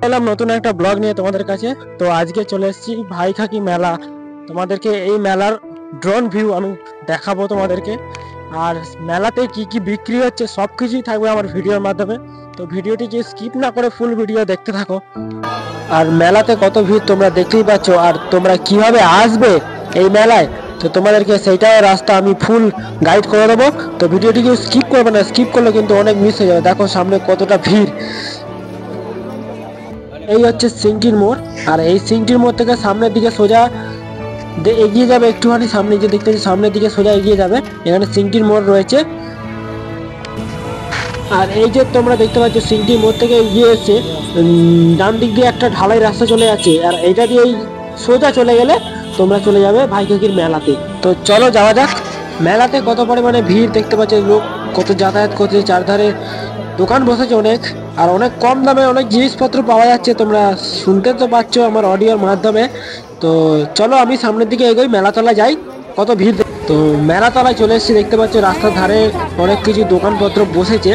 এলাম নতুন একটা ব্লগ নিয়ে তোমাদের কাছে। তো আজকে চলে এসেছি ভাইখাকি মেলা। তোমাদেরকে এই মেলার ড্রোন ভিউ আমি দেখাবো তোমাদেরকে। আর মেলাতে কি কি বিক্রি হচ্ছে সবকিছুই থাকবে আমার ভিডিওর মাধ্যমে। তো ভিডিওটিকে স্কিপ না করে ফুল ভিডিও দেখতে থাকো। আর মেলাতে কত ভিড় তোমরা দেখতেই পাচ্ছ, আর তোমরা কিভাবে আসবে এই মেলায় তো তোমাদেরকে সেইটাও রাস্তা আমি ফুল গাইড করে দেবো। তো ভিডিওটিকে স্কিপ করবে না, স্কিপ করলে কিন্তু অনেক মিস হয়ে যাবে। দেখো সামনে কতটা ভিড়। এই হচ্ছে সিংটির মোড়, আর এই সিংটির মোড় থেকে সামনের দিকে সোজা এগিয়ে যাবে, একটুখানি সামনে যে দেখতে সামনের দিকে সোজা এগিয়ে যাবে, এখানে সিংটির মোড় রয়েছে। আর এই যে তোমরা দেখতে পাচ্ছ সিংটির মোড় থেকে এগিয়ে এসে ডান দিক দিয়ে একটা ঢালাই রাস্তা চলে যাচ্ছে, আর এইটা দিয়ে সোজা চলে গেলে তোমরা চলে যাবে ভাইখাকির মেলাতে। তো চলো যাওয়া যাক। মেলাতে কত পরিমাণে ভিড় দেখতে পাচ্ছ, লোক কত যাতায়াত করছে, চারধারে দোকান বসেছে অনেক, আর অনেক কম দামে অনেক জিনিসপত্র পাওয়া যাচ্ছে। তোমরা শুনতে তো পাচ্ছ আমার অডিওর মাধ্যমে। তো চলো আমি সামনের দিকে এগোই, মেলাতলা যাই। কত ভিড়। তো মেলাতলায় চলে এসেছি, দেখতে পাচ্ছ রাস্তার ধারে অনেক কিছু দোকানপত্র বসেছে।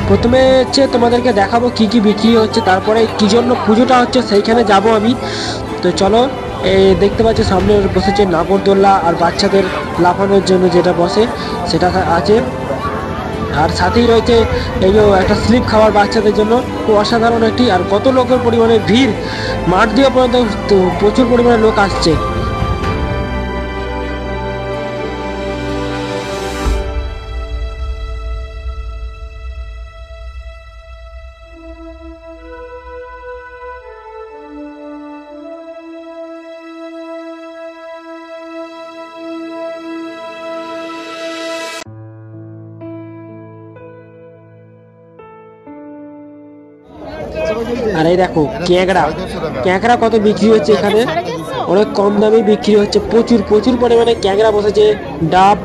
প্রথমে হচ্ছে তোমাদেরকে দেখাবো কি কি বিক্রি হচ্ছে, তারপরে কি জন্য পুজোটা হচ্ছে সেইখানে যাব আমি। তো চলো। দেখতে পাচ্ছ সামনে বসেছে নাগরদোল্লা, আর বাচ্চাদের লাফানোর জন্য যেটা বসে সেটা আছে। আর সাথেই রয়েছে এই যে একটা স্লিপ খাবার বাচ্চাদের জন্য, অসাধারণ একটি। আর কত লোকের পরিমাণে ভিড়, মাঠ দিয়ে পর্যন্ত প্রচুর পরিমাণে লোক আসছে। আর এই দেখো ক্যাঁকড়া কত বিক্রি হচ্ছে এখানে, অনেক কম দামে বিক্রি হচ্ছে। প্রচুর প্রচুর পরিমাণে ক্যাঁকড়া বসেছে। ডাব,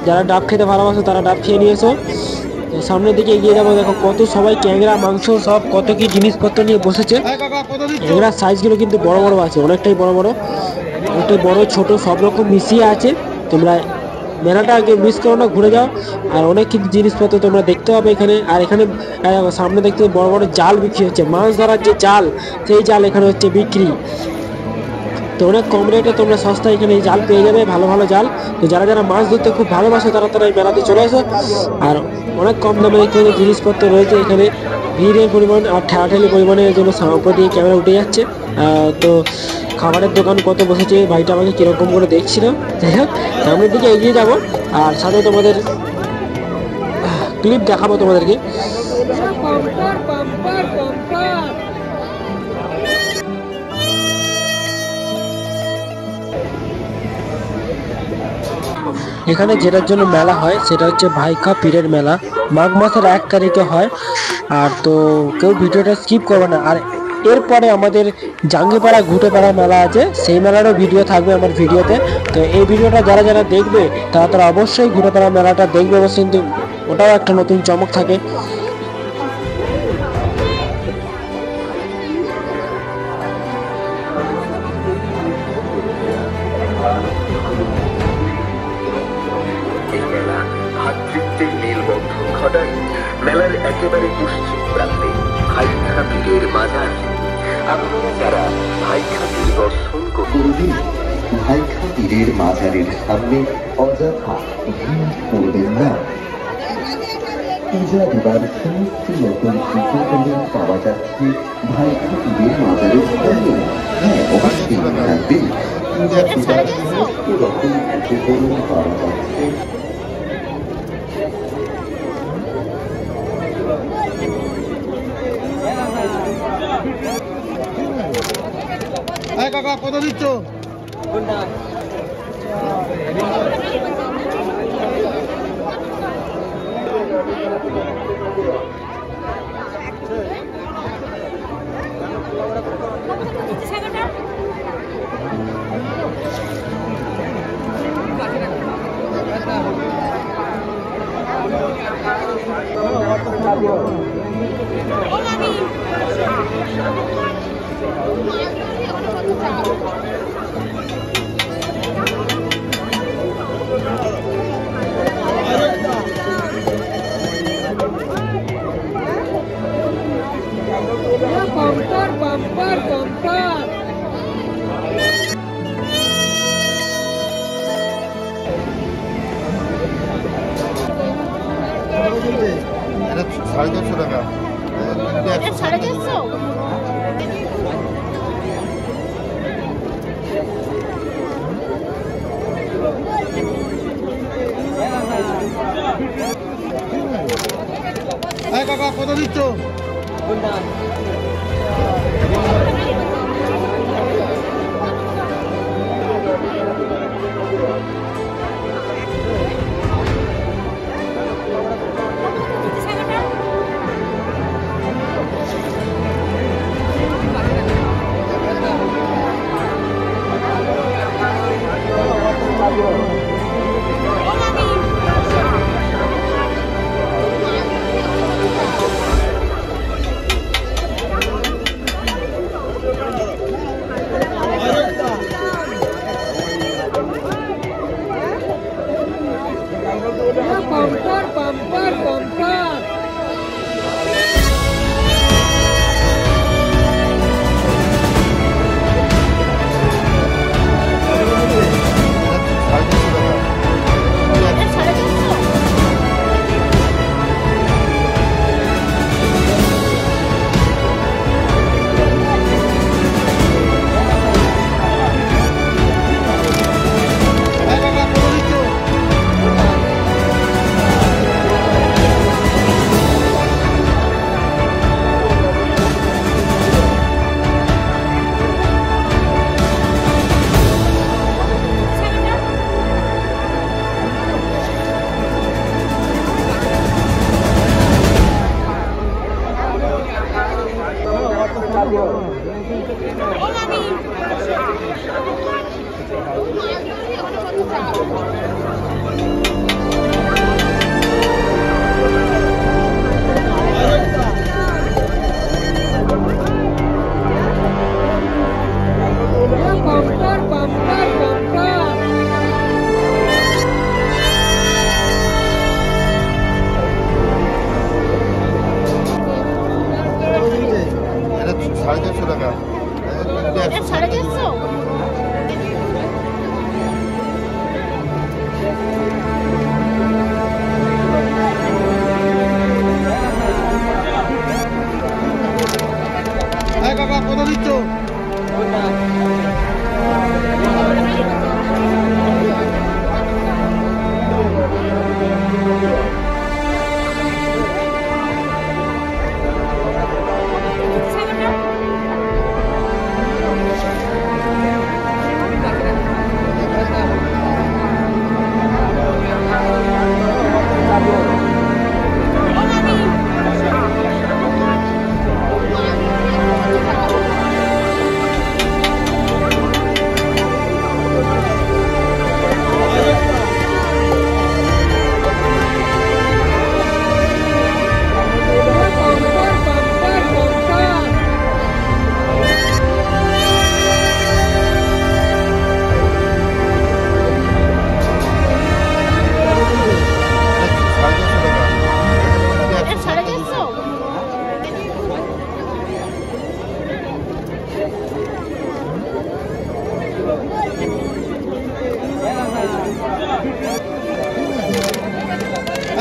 যারা ডাব খেতে ভালোবাসো তারা ডাব খেয়ে নিয়েছো। সামনের দিকে এগিয়ে যাবো, দেখো কত সবাই ক্যাঁকড়া মাংস সব কত কি জিনিসপত্র নিয়ে বসেছে। ক্যাঁকড়ার সাইজগুলো কিন্তু বড় বড় আছে, অনেকটাই বড় বড়, অনেকটাই বড় ছোট সব রকম মিশিয়ে আছে। তোমরা মেলাটা আগে মিস করো না, ঘুরে যাও। আর অনেক কিছু জিনিসপত্র তোমরা দেখতে পাবে এখানে। আর এখানে সামনে দেখতে বড় বড় জাল বিক্রি হচ্ছে, মাছ ধরার যে জাল সেই জাল এখানে হচ্ছে বিক্রি। তো অনেক কম রেটে তোমরা সস্তায় এখানে এই জাল পেয়ে যাবে, ভালো ভালো জাল। তো যারা যারা মাছ ধরতে খুব ভালোবাসে তারা তারা এই মেলাতে চলে আসো। আর অনেক কম দামে এখানে জিনিসপত্র রয়েছে। এখানে ভিড়ের পরিমাণ আর ঠেলাঠেলি পরিমাণের জন্য উপর দিয়ে ক্যামেরা উঠে যাচ্ছে। তো খাবারের দোকান কত বসেছে ভাইটা আমাকে কিরকম করে দেখছিল। যাই হোক সামনের দিকে এগিয়ে যাব, আর সাথে তোমাদের ক্লিপ দেখাবো তোমাদেরকে। এখানে যেটার জন্য মেলা হয় সেটা হচ্ছে ভাইখা পীরের মেলা, মাঘ মাসের 1 তারিখে হয়। আর তো কেউ ভিডিওটা স্কিপ করবে না। আর এরপরে আমাদের জাঙ্গিপাড়া ঘুটেপাড়া মেলা আছে, সেই মেলারও ভিডিও থাকবে আমার ভিডিওতে। তো এই ভিডিওটা যারা যারা দেখবে তারা তারা অবশ্যই ঘুটেপাড়া মেলাটা দেখবে অবশ্যই, কিন্তু ওটাও একটা নতুন চমক থাকে। মেলার একেবারে পশ্চিম প্রান্তে ভাইখা পীরের মাজার। আপনারা যারা ভাইখা পীর দর্শন করবেন, ভাইখা পীরের মাজারের সামনে অযথা ভিড় করবেন না। পূজা দেবার সমস্ত নতুন উপকরণ পাওয়া যাচ্ছে ভাইখা পীরের মাজারের সামনে। হ্যাঁ, অবশ্যই থাকবেন। পূজা দেবার সমস্ত রকম উপকরণ পাওয়া যাচ্ছে। কাকা কত দিচ্ছ? 450? কাকা কত দিচ্ছ? Bumper.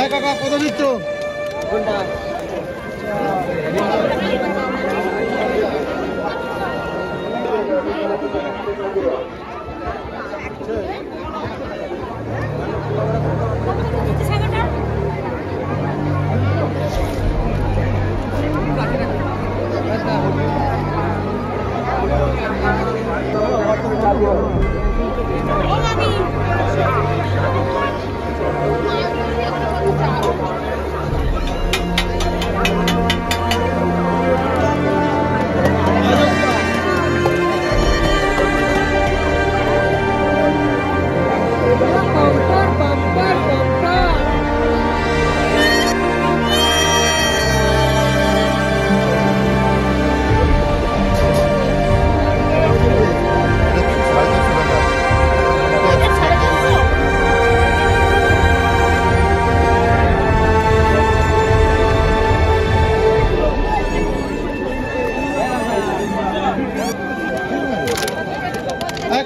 কাকা কত দিচ্ছ?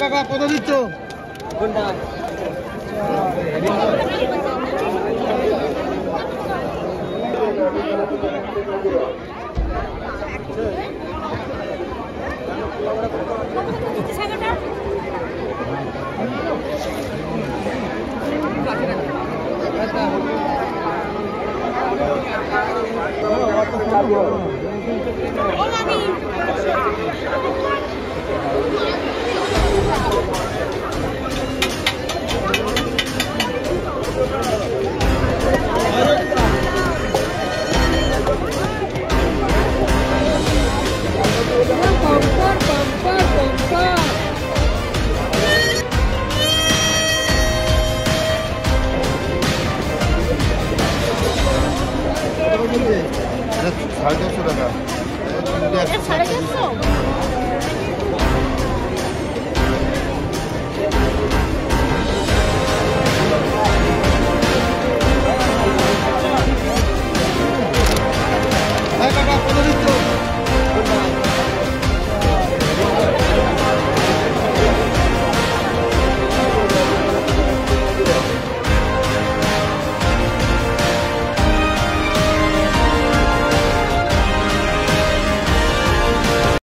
কাকা কত দিচ্ছ? সাড়ে 400 টাকা। 450